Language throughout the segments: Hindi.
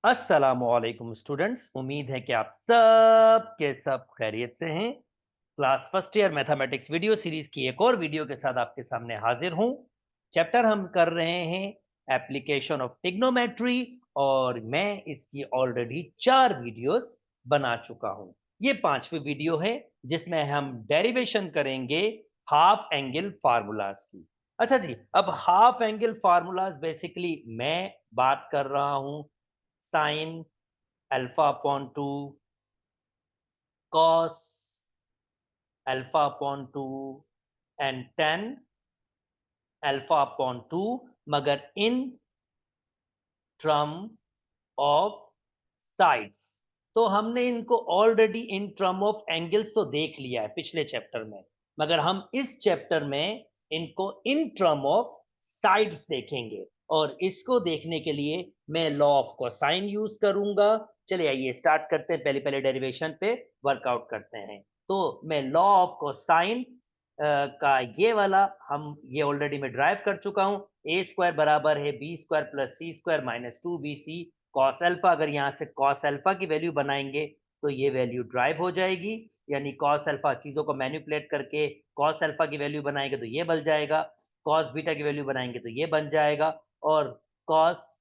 अस्सलामुअलैकुम स्टूडेंट्स, उम्मीद है कि आप सब के सब खैरियत से हैं। Class first year mathematics video series की एक और वीडियो के साथ आपके सामने हाजिर हूं। चैप्टर हम कर रहे हैं एप्लीकेशन ऑफ ट्रिग्नोमेट्री, और मैं इसकी ऑलरेडी 4 वीडियोस बना चुका हूं। ये 5वीं वीडियो है जिसमें हम डेरिवेशन करेंगे हाफ एंगल फार्मूलाज की। अच्छा जी, अब हाफ एंगल फार्मूलाज बेसिकली मैं बात कर रहा हूं sine alpha upon 2, cos alpha upon 2 and tan alpha upon 2, मगर इन टर्म ऑफ साइड्स। तो हमने इनको already in term of angles तो देख लिया है पिछले चैप्टर में, मगर हम इस चैप्टर में इनको इन टर्म ऑफ साइड्स देखेंगे। और इसको देखने के लिए मैं लॉ ऑफ कोसाइन यूज करूंगा। चलिए आइए स्टार्ट करते हैं, पहले पहले डेरिवेशन पे वर्कआउट करते हैं। तो मैं लॉ ऑफ कोसाइन का ये वाला ये ऑलरेडी मैं ड्राइव कर चुका हूं। ए स्क्वायर बराबर है b square plus c square minus 2bc cos alpha. अगर यहाँ से कॉस अल्फा की वैल्यू बनाएंगे तो ये वैल्यू ड्राइव हो जाएगी, यानी कॉस अल्फा चीजों को मैनिपुलेट करके कॉस अल्फा की वैल्यू बनाएंगे तो ये बन जाएगा, कॉस बीटा की वैल्यू बनाएंगे तो ये बन जाएगा, और कॉस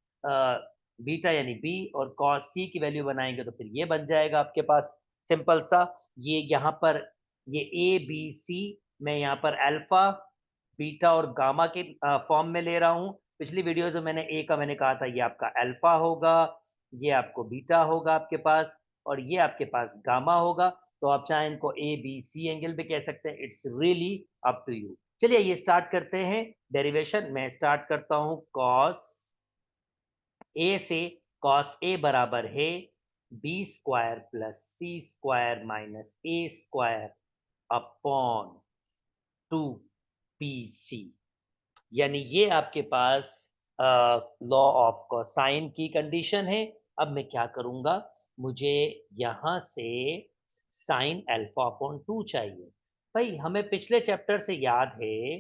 बीटा यानी बी और कॉस सी की वैल्यू बनाएंगे तो फिर ये बन जाएगा आपके पास। सिंपल सा। ये यहाँ पर ये ए बी सी मैं यहाँ पर अल्फा बीटा और गामा के फॉर्म में ले रहा हूँ। पिछली वीडियोस में मैंने कहा था ये आपका अल्फा होगा, ये आपको बीटा होगा आपके पास, और ये आपके पास गामा होगा। तो आप चाहें इनको ए बी सी एंगल भी कह सकते हैं, it's really up to you. चलिए ये स्टार्ट करते हैं डेरिवेशन। मैं स्टार्ट करता हूं कॉस ए से। कॉस ए बराबर है b square plus c square minus a square upon 2bc, यानी ये आपके पास लॉ ऑफ कोसाइन की कंडीशन है। अब मैं क्या करूंगा, मुझे यहां से साइन अल्फा अपॉन 2 चाहिए। भाई हमें पिछले चैप्टर से याद है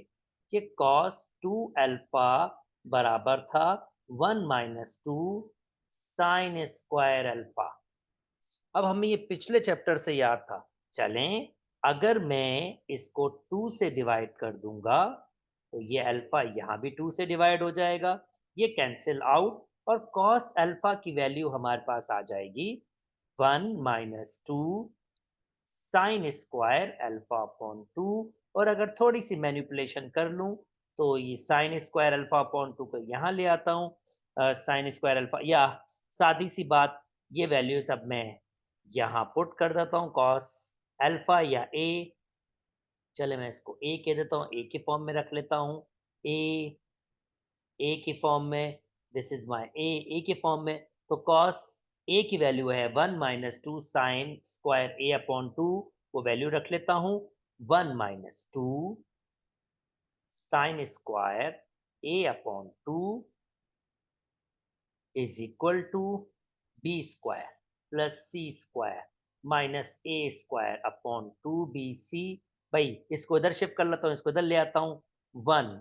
कि कॉस 2 अल्फा बराबर था 1 - 2 साइन स्क्वायर अल्फा। अब हमें ये पिछले चैप्टर से याद था। चलें, अगर मैं इसको 2 से डिवाइड कर दूंगा तो ये अल्फा यहां भी 2 से डिवाइड हो जाएगा, ये कैंसिल आउट, और cos अल्फा की वैल्यू हमारे पास आ जाएगी 1 - 2 साइन स्क्वायर अल्फा अपॉन 2। और अगर थोड़ी सी मैनिपुलेशन कर लूं तो ये साइन स्क्वायर अल्फा अपॉन 2 को यहां ले आता हूं, साइन स्क्वायर अल्फा, या सादी सी बात, ये वैल्यूज अब मैं यहां पुट कर देता हूं cos अल्फा या ए। चले मैं इसको ए कह देता हूं, ए के फॉर्म में रख लेता हूं। ए ए की फॉर्म में, दिस इज माय ए के फॉर्म में। तो cos ए की वैल्यू है 1 - 2 साइन स्क्वायर ए अपॉन 2, वो वैल्यू रख लेता हूं 1 - 2 sine square a upon 2 is equal to b square plus c square minus a square upon 2bc। भाई इसको इधर शिफ्ट कर लेता हूं, इसको इधर ले आता हूं। 1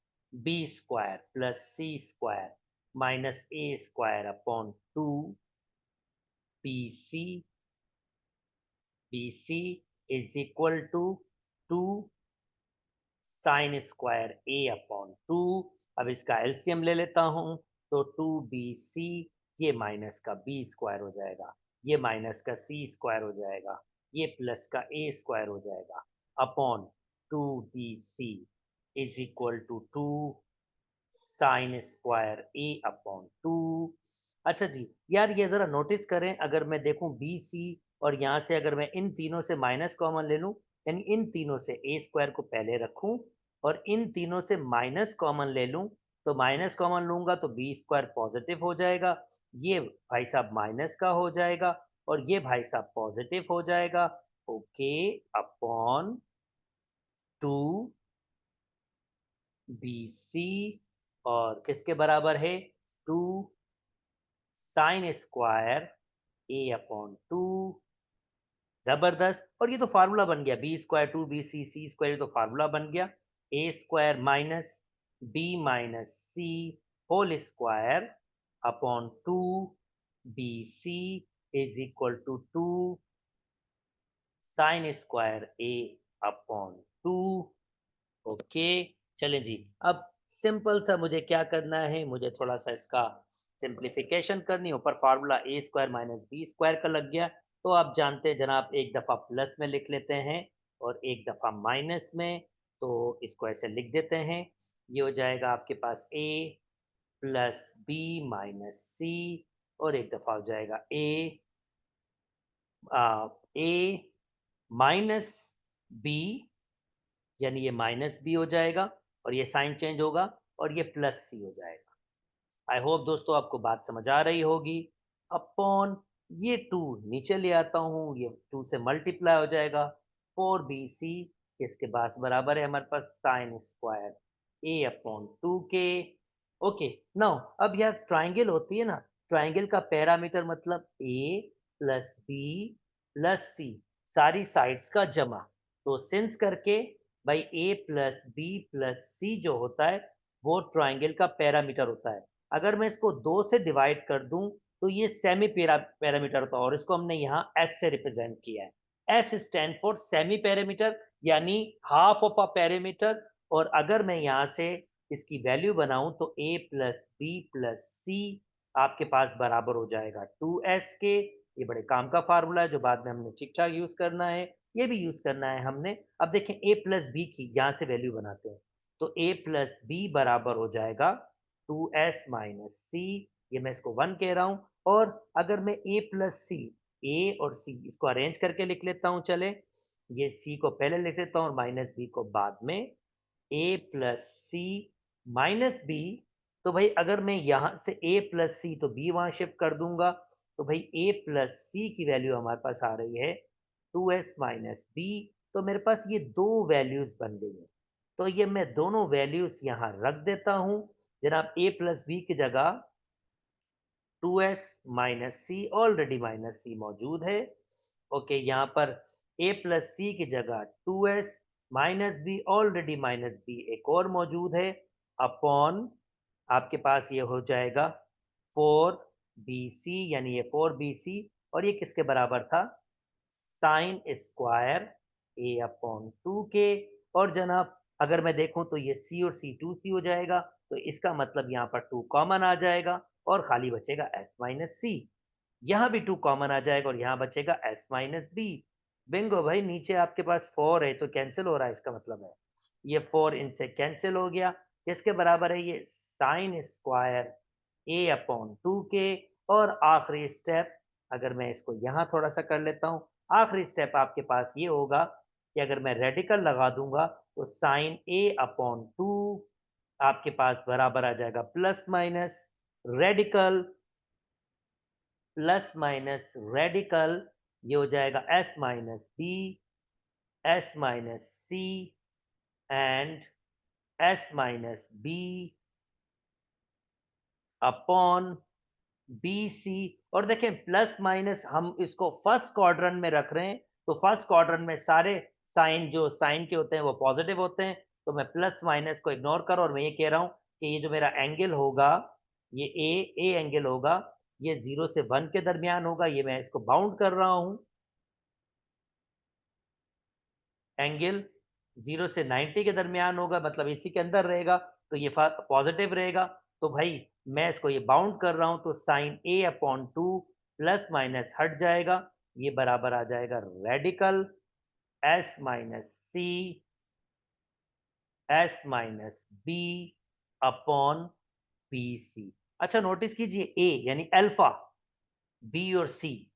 - b square plus c square minus a square upon 2bc। bc is equal to 2 sine square a upon 2। अब इसका एलसीएम ले लेता हूं तो 2bc, ये माइनस का बी स्क्वायर हो जाएगा, ये माइनस का सी स्क्वायर हो जाएगा, ये प्लस का ए स्क्वायर हो जाएगा upon 2bc is equal to 2 sine square a upon 2। अच्छा जी, यार ये जरा नोटिस करें, अगर मैं देखूं बी सी और यहां से अगर मैं इन तीनों से माइनस कॉमन ले लूं, यानी इन तीनों से ए स्क्वायर को पहले रखूं और इन तीनों से माइनस कॉमन ले लूं, तो माइनस कॉमन लूंगा तो बी स्क्वायर पॉजिटिव हो जाएगा, ये भाई साहब माइनस का हो जाएगा, और ये भाई साहब पॉजिटिव हो जाएगा। ओके, अपॉन 2bc, और किसके बराबर है 2 साइन स्क्वायर ए अपॉन 2। जबरदस्त। और ये तो फार्मूला बन गया, b square 2bc c square, तो फार्मूला बन गया a square minus b minus c whole square upon 2 BC is equal to 2 sine square A upon 2। Okay, चलें जी। अब सिंपल सा मुझे क्या करना है, मुझे थोड़ा सा इसका सिंप्लीफिकेशन करनी। ऊपर फार्मूला ए स्क्वायर माइनस बी स्क्वायर का लग गया, तो आप जानते हैं जनाब, एक दफ़ा प्लस में लिख लेते हैं और एक दफ़ा माइनस में। तो इसको ऐसे लिख देते हैं, ये हो जाएगा आपके पास ए प्लस बी माइनस सी, और एक दफ़ा हो जाएगा ए माइनस बी, यानी ये माइनस बी हो जाएगा और ये साइन चेंज होगा और ये प्लस सी हो जाएगा। आई होप दोस्तों आपको बात समझ आ रही होगी। अपॉन ये 2 नीचे ले आता हूँ, ये 2 से मल्टीप्लाई हो जाएगा 4BC, इसके पास बराबर है हमारे पास साइन स्क्वायर ए अपॉन 2 के। ओके, नाउ अब यार ट्राइंगल होती है ना, ट्राइंगल का पैरामीटर मतलब ए प्लस बी प्लस सी, सारी साइड्स का जमा। तो सिंस करके भाई ए प्लस बी प्लस सी जो होता है वो ट्राइंगल का पैरामीटर होता है। अगर मैं इसको 2 से डिवाइड कर दूं तो ये सेमी पैरामीटर होता है, और इसको हमने यहाँ एस से रिप्रेजेंट किया है। S stand for semi parameter, यानी हाफ ऑफ अ पैरामीटर। और अगर मैं यहाँ से इसकी वैल्यू बनाऊं तो a प्लस बी प्लस सी आपके पास बराबर हो जाएगा 2s के। ये बड़े काम का फार्मूला है जो बाद में हमने ठीक ठाक यूज करना है, ये भी यूज करना है हमने। अब देखें a प्लस बी की यहाँ से वैल्यू बनाते हैं, तो a प्लस बी बराबर हो जाएगा 2s माइनस सी, ये मैं इसको 1 कह रहा हूं। और अगर मैं a प्लस सी, ए और सी इसको अरेंज करके लिख लेता हूं, चले ये c को पहले लिख लेता हूं और माइनस बी को बाद में। a plus c minus b, तो भाई अगर मैं यहां से a प्लस सी तो b वहां शिफ्ट कर दूंगा, तो भाई a प्लस सी की वैल्यू हमारे पास आ रही है 2s माइनस बी। तो मेरे पास ये दो वैल्यूज बन गई हैं, तो ये मैं दोनों वैल्यूज यहां रख देता हूं। जनाब a प्लस बी की जगह 2s माइनस सी, ऑलरेडी माइनस सी मौजूद है। ओके, यहाँ पर a प्लस सी की जगह 2s minus B, already minus B एक और मौजूद है, अपॉन आपके पास ये हो जाएगा 4BC, यानी ये 4BC, और ये किसके बराबर था, साइन स्क्वायर ए अपॉन 2 के। और जनाब अगर मैं देखूं तो ये c और c 2c हो जाएगा, तो इसका मतलब यहाँ पर 2 कॉमन आ जाएगा और खाली बचेगा s माइनस सी। यहाँ भी 2 कॉमन आ जाएगा और यहाँ बचेगा s माइनस बी। बिंगो भाई, नीचे आपके पास 4 है तो कैंसिल हो रहा है, इसका मतलब है ये 4 इनसे कैंसिल हो गया। किसके बराबर है ये, साइन स्क्वायर ए अपॉन 2 के। और आखिरी स्टेप, अगर मैं इसको यहां थोड़ा सा कर लेता हूं, आखिरी स्टेप आपके पास ये होगा कि अगर मैं रेडिकल लगा दूंगा तो साइन ए अपॉन 2 आपके पास बराबर आ जाएगा plus minus radical, plus minus radical, ये हो जाएगा s minus b, s minus c and s minus b upon b c. और देखें प्लस माइनस हम इसको फर्स्ट क्वाड्रेंट में रख रहे हैं, तो फर्स्ट क्वाड्रेंट में सारे साइन जो साइन के होते हैं वो पॉजिटिव होते हैं, तो मैं प्लस माइनस को इग्नोर कर और मैं ये कह रहा हूं कि ये जो मेरा एंगल होगा, ये ए एंगल होगा, ये 0 से 1 के दरमियान होगा, ये मैं इसको बाउंड कर रहा हूं। एंगल 0 से 90 के दरमियान होगा, मतलब इसी के अंदर रहेगा, तो ये पॉजिटिव रहेगा। तो भाई मैं इसको ये बाउंड कर रहा हूं, तो sine a upon 2 plus minus हट जाएगा, ये बराबर आ जाएगा radical s minus c, s minus b upon b c. अच्छा नोटिस कीजिए, ए यानी अल्फा, बी और सी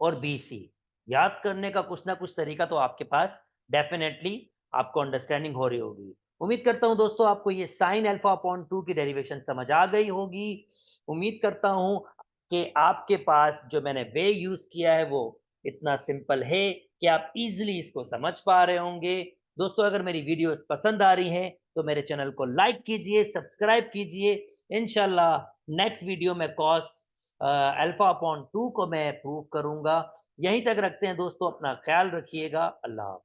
और बी सी याद करने का कुछ ना कुछ तरीका तो आपके पास डेफिनेटली आपको अंडरस्टैंडिंग हो रही होगी। उम्मीद करता हूं दोस्तों आपको ये साइन अल्फा अपॉन 2 की डेरिवेशन समझ आ गई होगी। उम्मीद करता हूं कि आपके पास जो मैंने वे यूज किया है वो इतना सिंपल है कि आप इजीली इसको समझ पा रहे होंगे। दोस्तों अगर मेरी वीडियोस पसंद आ रही हैं तो मेरे चैनल को लाइक कीजिए, सब्सक्राइब कीजिए। इंशाल्लाह नेक्स्ट वीडियो में कॉस अल्फा अपॉन 2 को मैं प्रूव करूंगा। यहीं तक रखते हैं दोस्तों, अपना ख्याल रखिएगा। अल्लाह।